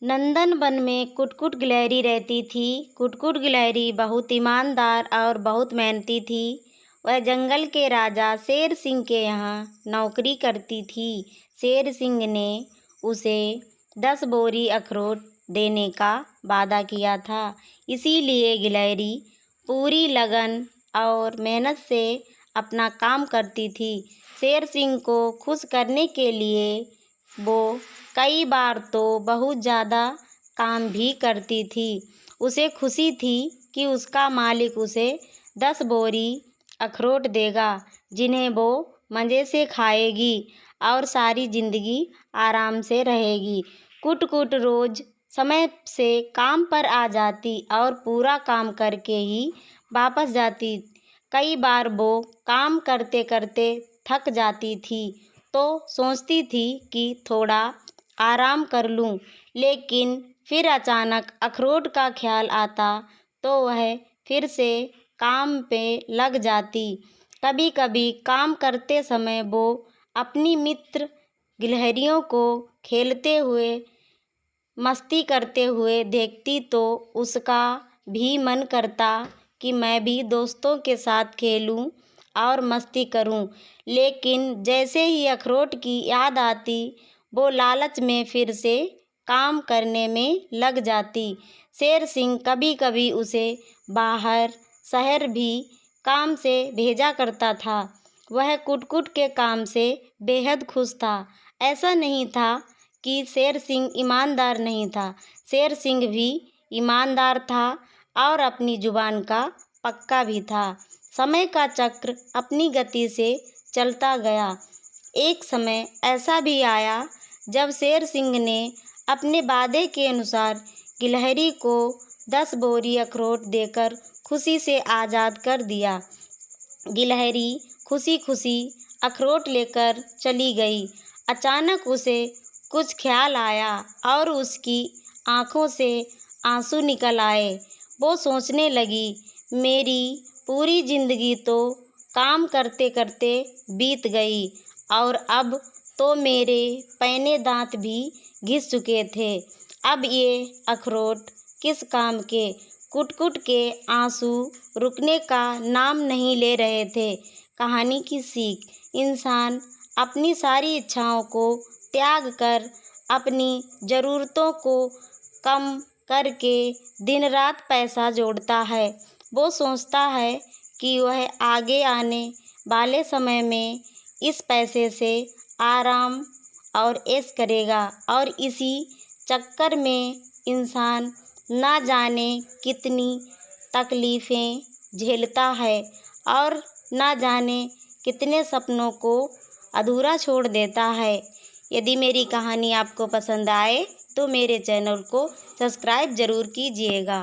नंदन one में कुटकुट गिलहरी रहती थी। कुटकुट गिलहरी बहुत ईमानदार और बहुत मेहनती थी। वह जंगल के राजा शेर सिंह के यहाँ नौकरी करती थी। शेर सिंह ने उसे 10 बोरी अखरोट देने का वादा किया था। इसीलिए गिलहरी पूरी लगन और मेहनत से अपना काम करती थी। शेर सिंह को खुश करने के लिए वो कई बार तो बहुत ज़्यादा काम भी करती थी। उसे खुशी थी कि उसका मालिक उसे 10 बोरी अखरोट देगा, जिन्हें वो मज़े से खाएगी और सारी ज़िंदगी आराम से रहेगी। कुट-कुट रोज़ समय से काम पर आ जाती और पूरा काम करके ही वापस जाती। कई बार वो काम करते करते थक जाती थी तो सोचती थी कि थोड़ा आराम कर लूं, लेकिन फिर अचानक अखरोट का ख्याल आता तो वह फिर से काम पे लग जाती। कभी कभी काम करते समय वो अपनी मित्र गिलहरियों को खेलते हुए मस्ती करते हुए देखती तो उसका भी मन करता कि मैं भी दोस्तों के साथ खेलूं और मस्ती करूं। लेकिन जैसे ही अखरोट की याद आती वो लालच में फिर से काम करने में लग जाती। शेर सिंह कभी कभी उसे बाहर शहर भी काम से भेजा करता था। वह कुट-कुट के काम से बेहद खुश था। ऐसा नहीं था कि शेर सिंह ईमानदार नहीं था। शेर सिंह भी ईमानदार था और अपनी जुबान का पक्का भी था। समय का चक्र अपनी गति से चलता गया। एक समय ऐसा भी आया जब शेर सिंह ने अपने वादे के अनुसार गिलहरी को 10 बोरी अखरोट देकर खुशी से आज़ाद कर दिया। गिलहरी खुशी खुशी अखरोट लेकर चली गई। अचानक उसे कुछ ख्याल आया और उसकी आँखों से आंसू निकल आए। वो सोचने लगी, मेरी पूरी ज़िंदगी तो काम करते करते बीत गई और अब तो मेरे पैने दांत भी घिस चुके थे। अब ये अखरोट किस काम के। कुट-कुट के आंसू रुकने का नाम नहीं ले रहे थे। कहानी की सीख, इंसान अपनी सारी इच्छाओं को त्याग कर अपनी ज़रूरतों को कम करके दिन रात पैसा जोड़ता है। वो सोचता है कि वह आगे आने वाले समय में इस पैसे से आराम और ऐश करेगा और इसी चक्कर में इंसान ना जाने कितनी तकलीफ़ें झेलता है और ना जाने कितने सपनों को अधूरा छोड़ देता है। यदि मेरी कहानी आपको पसंद आए तो मेरे चैनल को सब्सक्राइब ज़रूर कीजिएगा।